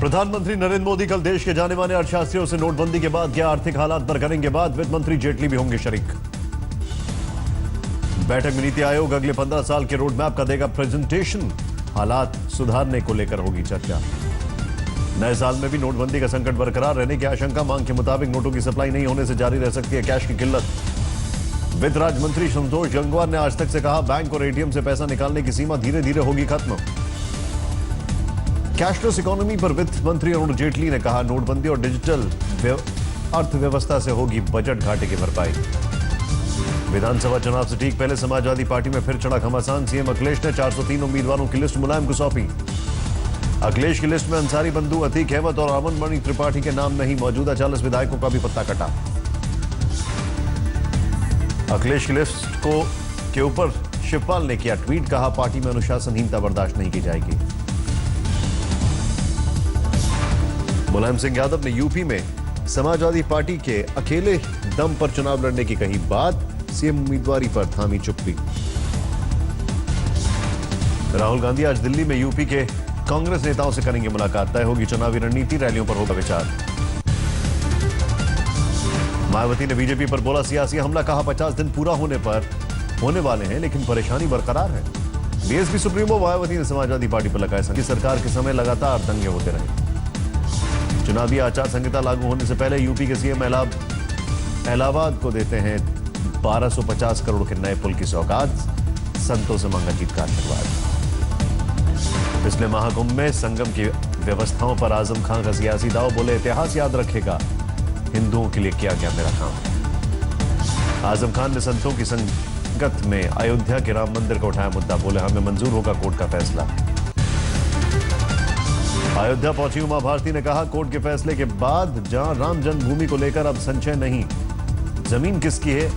प्रधानमंत्री नरेंद्र मोदी कल देश के जाने माने अर्थशास्त्रियों से नोटबंदी के बाद क्या आर्थिक हालात पर करेंगे बात। वित्त मंत्री जेटली भी होंगे शरीक। बैठक में नीति आयोग अगले 15 साल के रोड मैप का देगा प्रेजेंटेशन। हालात सुधारने को लेकर होगी चर्चा। नए साल में भी नोटबंदी का संकट बरकरार रहने की आशंका। मांग के मुताबिक नोटों की सप्लाई नहीं होने से जारी रह सकती है कैश की किल्लत। वित्त राज्य मंत्री संतोष गंगवार ने आज तक से कहा, बैंक और एटीएम से पैसा निकालने की सीमा धीरे धीरे होगी खत्म। कैशलेस इकोनॉमी पर वित्त मंत्री अरुण जेटली ने कहा, नोटबंदी और डिजिटल अर्थव्यवस्था से होगी बजट घाटे की भरपाई। विधानसभा चुनाव से ठीक पहले समाजवादी पार्टी में फिर चढ़ा घमासान। सीएम अखिलेश ने 403 उम्मीदवारों की लिस्ट मुलायम को सौंपी। अखिलेश की लिस्ट में अंसारी बंधु, अतीक अहमद और अमन मणि त्रिपाठी के नाम नहीं। मौजूदा 40 विधायकों का भी पत्ता कटा। अखिलेश की लिस्ट के ऊपर शिवपाल ने किया ट्वीट, कहा पार्टी में अनुशासनहीनता बर्दाश्त नहीं की जाएगी। मुलायम सिंह यादव ने यूपी में समाजवादी पार्टी के अकेले दम पर चुनाव लड़ने की कही बात। सीएम उम्मीदवारी पर थामी चुप्पी। राहुल गांधी आज दिल्ली में यूपी के कांग्रेस नेताओं से करेंगे मुलाकात। तय होगी चुनावी रणनीति, रैलियों पर होगा विचार। मायावती ने बीजेपी पर बोला सियासी हमला, कहा 50 दिन पूरा होने वाले हैं लेकिन परेशानी बरकरार है। बीएसपी सुप्रीमो मायावती ने समाजवादी पार्टी पर लगाए संदेश। सरकार के समय लगातार दंगे होते रहे। चुनावी आचार संहिता लागू होने से पहले यूपी के सीएम इलाहाबाद को देते हैं 1250 करोड़ के नए पुल की सौगात। संतों से मांगा जीत का आशीर्वाद। पिछले महाकुंभ में संगम की व्यवस्थाओं पर आजम खान का सियासी दाव, बोले इतिहास याद रखेगा हिंदुओं के लिए किया गया मेरा काम। आजम खान ने संतों की संगत में अयोध्या के राम मंदिर का उठाया मुद्दा, बोले हमें मंजूर होगा कोर्ट का फैसला। अयोध्या पहुंची उमा भारती ने कहा, कोर्ट के फैसले के बाद जहां राम जन्मभूमि को लेकर अब संशय नहीं, जमीन किसकी है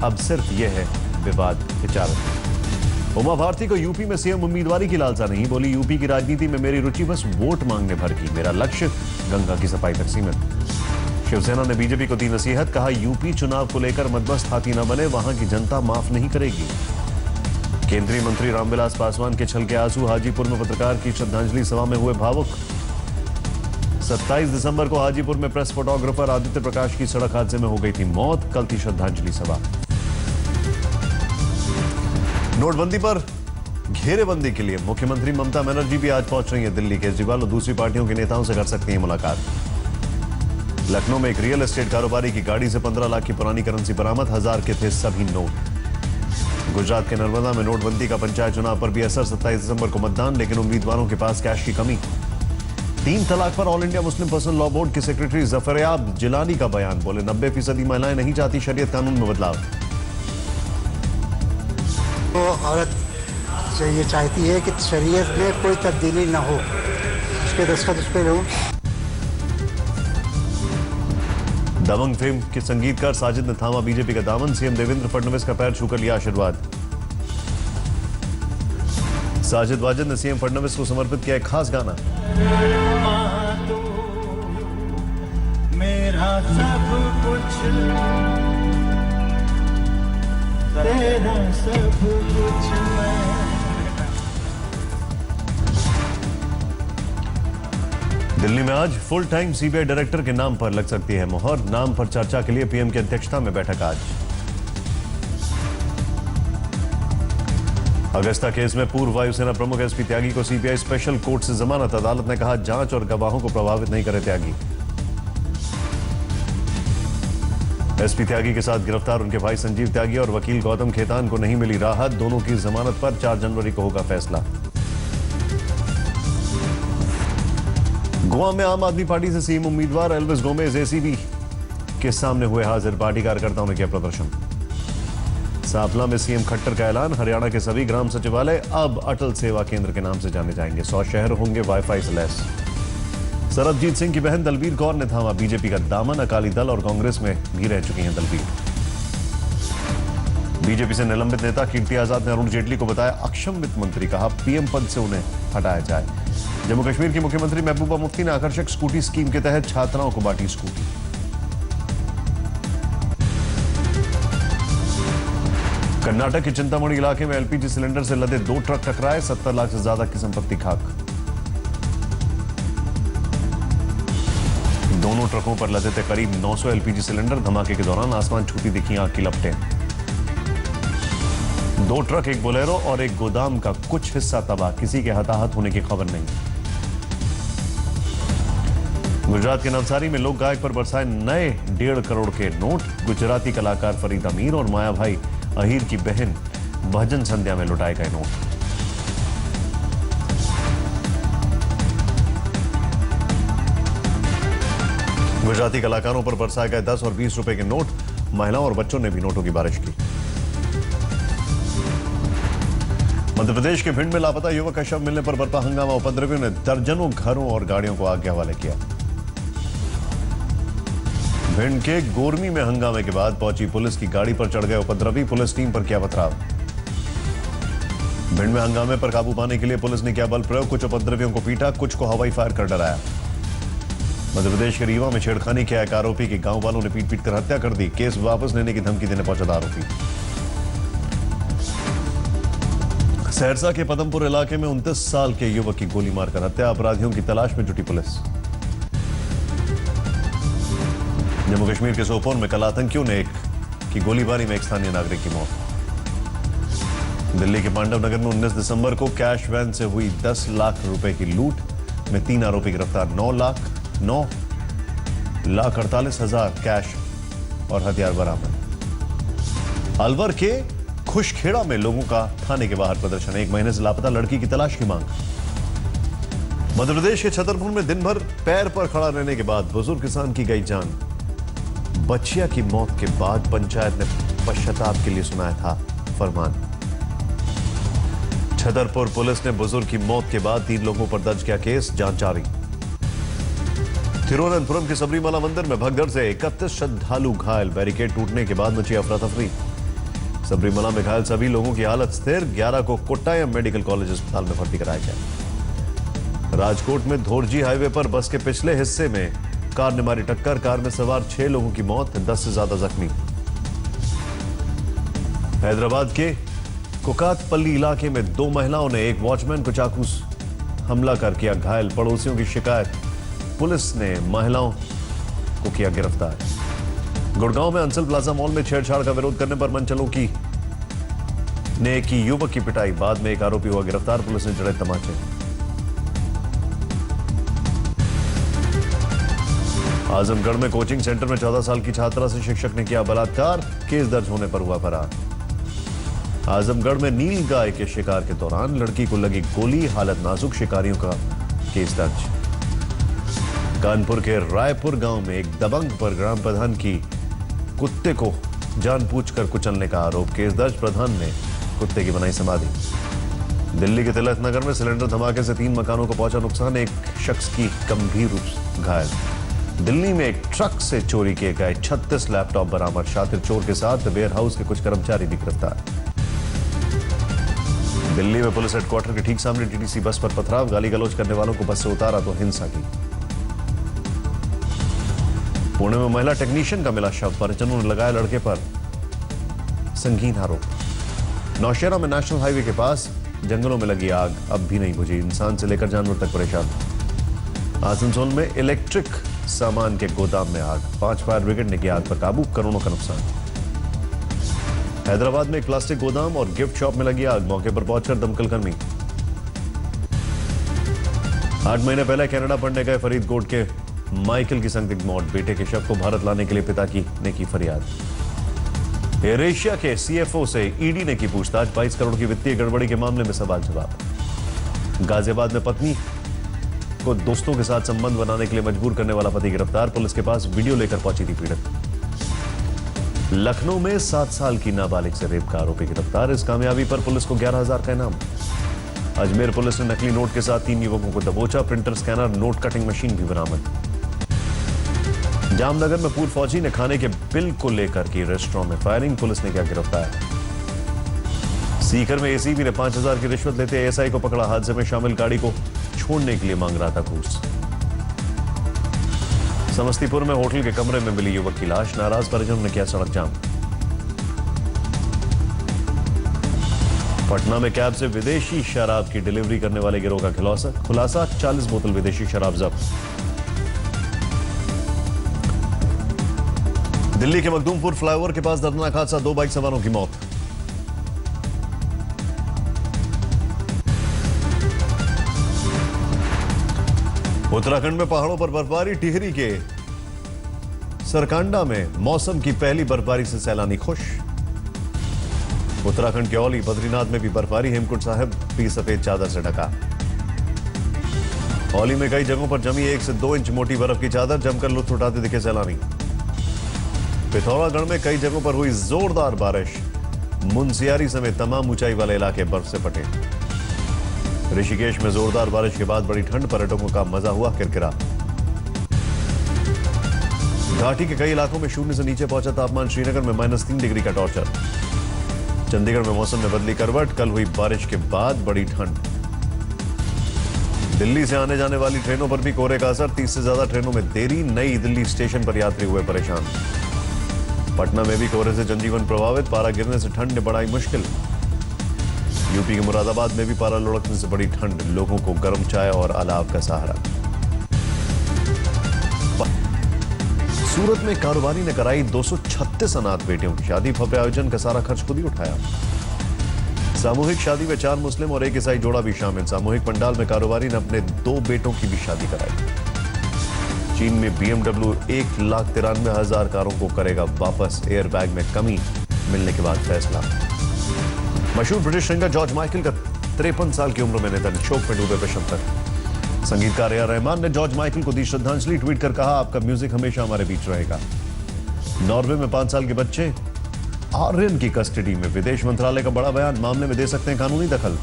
अब सिर्फ यह है विवाद विचारक। उमा भारती को यूपी में सीएम उम्मीदवारी की लालसा नहीं, बोली यूपी की राजनीति में मेरी रुचि बस वोट मांगने भर की, मेरा लक्ष्य गंगा की सफाई तक सीमित। शिवसेना ने बीजेपी को दी नसीहत, कहा यूपी चुनाव को लेकर मदमस्त हाथी न बने, वहां की जनता माफ नहीं करेगी। केंद्रीय मंत्री रामविलास पासवान के छलके आंसू, हाजीपुर में पत्रकार की श्रद्धांजलि सभा में हुए भावुक। 27 दिसंबर को हाजीपुर में प्रेस फोटोग्राफर आदित्य प्रकाश की सड़क हादसे में हो गई थी मौत। कल थी श्रद्धांजलि सभा। नोटबंदी पर घेरेबंदी के लिए मुख्यमंत्री ममता बनर्जी भी आज पहुंच रही है दिल्ली। केजरीवाल और दूसरी पार्टियों के नेताओं से कर सकती है मुलाकात। लखनऊ में एक रियल एस्टेट कारोबारी की गाड़ी से 15 लाख की पुरानी करेंसी बरामद। 1000 के थे सभी नोट। गुजरात के नर्मदा में नोटबंदी का पंचायत चुनाव पर भी असर। 27 दिसंबर को मतदान, लेकिन उम्मीदवारों के पास कैश की कमी। 3 तलाक पर all India Muslim personal law board के सेक्रेटरी जफरयाब जिलानी का बयान, बोले 90% महिलाएं नहीं चाहती शरीयत कानून में बदलाव। तो औरत ये चाहती है कि शरीयत में कोई तब्दीली ना हो, उसके दस्तखत उस पर हो। दबंग फिल्म के संगीतकार साजिद ने थामा बीजेपी का दामन। सीएम देवेंद्र फडणवीस का पैर छूकर लिया आशीर्वाद। साजिद वाजिद ने सीएम फडणवीस को समर्पित किया एक खास गाना। मेरा सब कुछ तेरा सब कुछ मैं। दिल्ली में आज फुल टाइम सीबीआई डायरेक्टर के नाम पर लग सकती है मुहर। नाम पर चर्चा के लिए पीएम की अध्यक्षता में बैठक आज। अगस्ता केस में पूर्व वायुसेना प्रमुख एसपी त्यागी को सीबीआई स्पेशल कोर्ट से जमानत। अदालत ने कहा जांच और गवाहों को प्रभावित नहीं करे त्यागी। एसपी त्यागी के साथ गिरफ्तार उनके भाई संजीव त्यागी और वकील गौतम खेतान को नहीं मिली राहत। दोनों की जमानत पर 4 जनवरी को होगा फैसला। गोवा में आम आदमी पार्टी से सीएम उम्मीदवार एल्विस गोमेज एसीबी के सामने हुए हाजिर। पार्टी कार्यकर्ताओं ने किया प्रदर्शन। सांपला में सीएम खट्टर का ऐलान, हरियाणा के सभी ग्राम सचिवालय अब अटल सेवा केंद्र के नाम से जाने जाएंगे। 100 शहर होंगे वाईफाई से लैस। सरबजीत सिंह की बहन दलबीर कौर ने थामा बीजेपी का दामन। अकाली दल और कांग्रेस में भी रह चुकी हैं दलबीर। बीजेपी से निलंबित नेता कीर्ति आजाद ने अरुण जेटली को बताया अक्षम वित्त मंत्री, कहा पीएम पद से उन्हें हटाया जाए। जम्मू कश्मीर की मुख्यमंत्री महबूबा मुफ्ती ने आकर्षक स्कूटी स्कीम के तहत छात्राओं को बांटी स्कूटी। कर्नाटक के चिंतामणि इलाके में एलपीजी सिलेंडर से लदे 2 ट्रक टकराए। 70 लाख से ज्यादा की संपत्ति खाक। दोनों ट्रकों पर लदे थे करीब 900 एलपीजी सिलेंडर। धमाके के दौरान आसमान छूती दिखी आग की लपटें। 2 ट्रक, एक बोलेरो और एक गोदाम का कुछ हिस्सा तबाह। किसी के हताहत होने की खबर नहीं। गुजरात के नवसारी में लोक गायक पर बरसाए नए 1.5 करोड़ के नोट। गुजराती कलाकार फरीद अमीर और माया भाई अहीर की बहन भजन संध्या में लुटाए गए नोट। गुजराती कलाकारों पर बरसाए गए 10 और 20 रुपए के नोट। महिलाओं और बच्चों ने भी नोटों की बारिश की। मध्य प्रदेश के भिंड में लापता युवक का शव मिलने पर बरपा हंगामा। उपद्रवियों ने दर्जनों घरों और गाड़ियों को आग के हवाले किया। भिंड के गोरमी में हंगामे के बाद पहुंची पुलिस की गाड़ी पर चढ़ गए उपद्रवी। पुलिस टीम पर किया पथराव। भिंड में हंगामे पर काबू पाने के लिए पुलिस ने किया बल प्रयोग। कुछ उपद्रवियों को पीटा, कुछ को हवाई फायर कर डराया। मध्य प्रदेश के रीवा में छेड़खानी किया एक आरोपी की गांव वालों ने पीट कर हत्या कर दी। केस वापस लेने की धमकी देने पहुंचा था आरोपी। सहरसा के पदमपुर इलाके में 29 साल के युवक की गोली मारकर हत्या। अपराधियों की तलाश में जुटी पुलिस। जम्मू कश्मीर के सोपोर में कल आतंकियों ने की गोलीबारी में एक स्थानीय नागरिक की मौत। दिल्ली के पांडव नगर में 19 दिसंबर को कैश वैन से हुई 10 लाख रुपए की लूट में 3 आरोपी गिरफ्तार। 9,48,000 कैश और हथियार बरामद। अलवर के खुशखेड़ा में लोगों का थाने के बाहर प्रदर्शन। 1 महीने से लापता लड़की की तलाश की मांग। मध्य प्रदेश के छतरपुर में दिन भर पैर पर खड़ा रहने के बाद बुजुर्ग किसान की गई जान। बच्चिया की मौत के बाद पंचायत ने पश्चाताप के लिए सुनाया था फरमान। छतरपुर पुलिस ने बुजुर्ग की मौत के बाद 3 लोगों पर दर्ज किया केस। जांच जारी। तिरुवनंतपुरम के सबरीमला मंदिर में भगदड़ से 31 श्रद्धालु घायल। बैरिकेड टूटने के बाद मची अफरा तफरी। सबरीमला में घायल सभी लोगों की हालत स्थिर। 11 को कोट्टायम मेडिकल कॉलेज अस्पताल में भर्ती कराया गया। राजकोट में धोरजी हाईवे पर बस के पिछले हिस्से में कार ने मारी टक्कर। कार में सवार 6 लोगों की मौत, 10 से ज्यादा जख्मी। हैदराबाद के कुकातपल्ली इलाके में 2 महिलाओं ने एक वॉचमैन को चाकू हमला कर किया घायल। पड़ोसियों की शिकायत, पुलिस ने महिलाओं को किया गिरफ्तार। गुड़गांव में अंसल प्लाजा मॉल में छेड़छाड़ का विरोध करने पर मनचलों की ने की युवक की पिटाई। बाद में एक आरोपी हुआ गिरफ्तार। पुलिस ने जड़े तमाचे। आजमगढ़ में कोचिंग सेंटर में 14 साल की छात्रा से शिक्षक ने किया बलात्कार। केस दर्ज होने पर हुआ फरार। आजमगढ़ में नील गाय के शिकार के दौरान लड़की को लगी गोली, हालत नाजुक। शिकारियों का केस दर्ज। कानपुर के रायपुर गांव में एक दबंग पर ग्राम प्रधान की कुत्ते को जानबूझकर कुचलने का आरोप। केस दर्ज। प्रधान ने कुत्ते की बनाई समाधि। दिल्ली के तिलक नगर में सिलेंडर धमाके से 3 मकानों को पहुंचा नुकसान। एक शख्स की गंभीर रूप से घायल। दिल्ली में एक ट्रक से चोरी किए गए 36 लैपटॉप बरामद। शातिर चोर के साथ वेयर हाउस के कुछ कर्मचारी भी गिरफ्तार। दिल्ली में पुलिस हेडक्वार्टर के ठीक सामने टीटीसी बस पर पथराव। गाली गलौज करने वालों को बस से उतारा तो हिंसा की। पुणे में महिला टेक्नीशियन का मिला शव। परिजनों ने लगाया लड़के पर संगीन आरोप। नौशेरा में नेशनल हाईवे के पास जंगलों में लगी आग अब भी नहीं बुझी। इंसान से लेकर जानवर तक परेशान। आसनसोल में इलेक्ट्रिक सामान के गोदाम में आग। 5 फायर ब्रिगेड ने किया आग पर काबू। करोड़ों का नुकसान। हैदराबाद में एक प्लास्टिक गोदाम और गिफ्ट शॉप में लगी आग। मौके पर पहुंचकर दमकल कर्मी। 8 महीने पहले कनाडा पढ़ने गए फरीदकोट के माइकल की संदिग्ध मौत। बेटे के शव को भारत लाने के लिए पिता ने की फरियाद। एयर एशिया के सीएफओ से ईडी ने की पूछताछ। 22 करोड़ की वित्तीय गड़बड़ी के मामले में सवाल जवाब। गाजियाबाद में पत्नी को दोस्तों के साथ संबंध बनाने के लिए मजबूर करने वाला पति गिरफ्तार। पुलिस के पास वीडियो लेकर पहुंची थी पीड़ित। लखनऊ में 7 साल की नाबालिग से रेप का आरोपी गिरफ्तार। इस कामयाबी पर पुलिस को 11,000 का इनाम। अजमेर पुलिस ने नकली नोट के साथ 3 युवकों को दबोचा। Printer, scanner, note cutting machine भी बरामद। जामनगर में पूर्व फौजी ने खाने के बिल को लेकर की रेस्टोरेंट में फायरिंग। पुलिस ने किया गिरफ्तार। सीकर में एसीबी ने 5,000 की रिश्वत लेते एएसआई को पकड़ा। हादसे में शामिल गाड़ी को छोड़ने के लिए मांग रहा था घूस। समस्तीपुर में होटल के कमरे में मिली युवक की लाश। नाराज परिजनों ने किया सड़क जाम। पटना में कैब से विदेशी शराब की डिलीवरी करने वाले गिरोह का खुलासा। 40 बोतल विदेशी शराब जब्त। दिल्ली के मखदूमपुर फ्लाईओवर के पास दर्दनाक हादसा, 2 बाइक सवारों की मौत। उत्तराखंड में पहाड़ों पर बर्फबारी, टिहरी के सरकांडा में मौसम की पहली बर्फबारी से सैलानी खुश। उत्तराखंड के औली, बद्रीनाथ में भी बर्फबारी, हेमकुंड साहिब भी सफेद चादर से ढका। औली में कई जगहों पर जमी 1 से 2 इंच मोटी बर्फ की चादर, जमकर लुत्फ उठाते दिखे सैलानी। पिथौरागढ़ में कई जगहों पर हुई जोरदार बारिश, मुनस्यारी समेत तमाम ऊंचाई वाले इलाके बर्फ से पटे। ऋषिकेश में जोरदार बारिश के बाद बड़ी ठंड, पर्यटकों का मजा हुआ किरकिरा। घाटी के कई इलाकों में शून्य से नीचे पहुंचा तापमान, श्रीनगर में -3 डिग्री का टॉर्चर। चंडीगढ़ में मौसम में बदली करवट, कल हुई बारिश के बाद बड़ी ठंड। दिल्ली से आने जाने वाली ट्रेनों पर भी कोहरे का असर, 30 से ज्यादा ट्रेनों में देरी, नई दिल्ली स्टेशन पर यात्री हुए परेशान। पटना में भी कोहरे से जनजीवन प्रभावित, पारा गिरने से ठंड ने बढ़ाई मुश्किल। यूपी के मुरादाबाद में भी पारा लुढ़कने से बड़ी ठंड, लोगों को गर्म चाय और अलाव का सहारा। सूरत में कारोबारी ने कराई 236 अनाथ बेटियों की शादी, भव्य आयोजन का सारा खर्च खुद ही उठाया। सामूहिक शादी में 4 मुस्लिम और 1 ईसाई जोड़ा भी शामिल। सामूहिक पंडाल में कारोबारी ने अपने 2 बेटों की भी शादी कराई। चीन में BMW 1,93,000 कारों को करेगा वापस, एयरबैग में कमी मिलने के बाद फैसला। मशहूर ब्रिटिश सिंगर जॉर्ज माइकल का 53 साल की उम्र में निधन, शोक में डूबे प्रशंसक। संगीतकार ए आर रहमान ने जॉर्ज माइकल को दी श्रद्धांजलि, ट्वीट कर कहा, आपका म्यूजिक हमेशा हमारे बीच रहेगा। नॉर्वे में 5 साल के बच्चे आर्यन की कस्टडी में, विदेश मंत्रालय का बड़ा बयान, मामले में दे सकते हैं कानूनी दखल।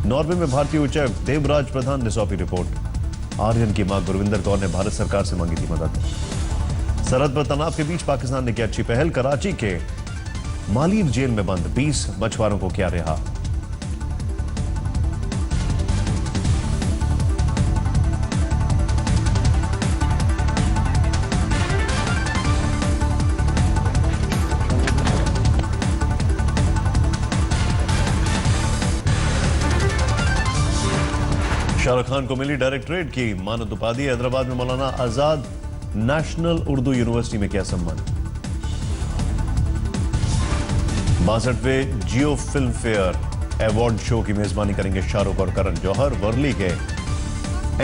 नॉर्वे में भारतीय उच्चायुक्त देवराज प्रधान ने सौंपी रिपोर्ट। आर्यन की मां गुरविंदर कौर ने भारत सरकार से मांगी थी मदद। सरहद पर तनाव के बीच पाकिस्तान ने की अच्छी पहल, कराची के मालीर जेल में बंद 20 मछुआरों को किया रिहा। शाहरुख खान को मिली डायरेक्टरेट की मानद उपाधि, हैदराबाद में मौलाना आजाद नेशनल उर्दू यूनिवर्सिटी में किया सम्मान। 62वें जियो फिल्म फेयर अवार्ड शो की मेजबानी करेंगे शाहरुख और करण जौहर। वर्ली के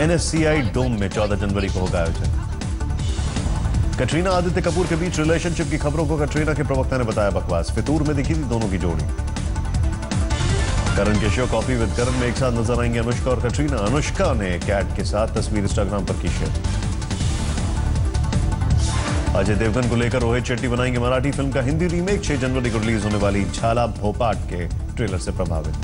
NSCI डोम में 14 जनवरी को होगा आयोजन। कटरीना आदित्य कपूर के बीच रिलेशनशिप की खबरों को कटरीना के प्रवक्ता ने बताया बकवास, फितूर में दिखी थी दोनों की जोड़ी। करण के शो कॉफी विद करण में एक साथ नजर आएंगे अनुष्का और कटरीना। अनुष्का ने कैट के साथ तस्वीर इंस्टाग्राम पर की शेयर। अजय देवगन को लेकर रोहित शेट्टी बनाएंगे मराठी फिल्म का हिंदी रीमेक, 6 जनवरी को रिलीज होने वाली झाला भोपाट के ट्रेलर से प्रभावित।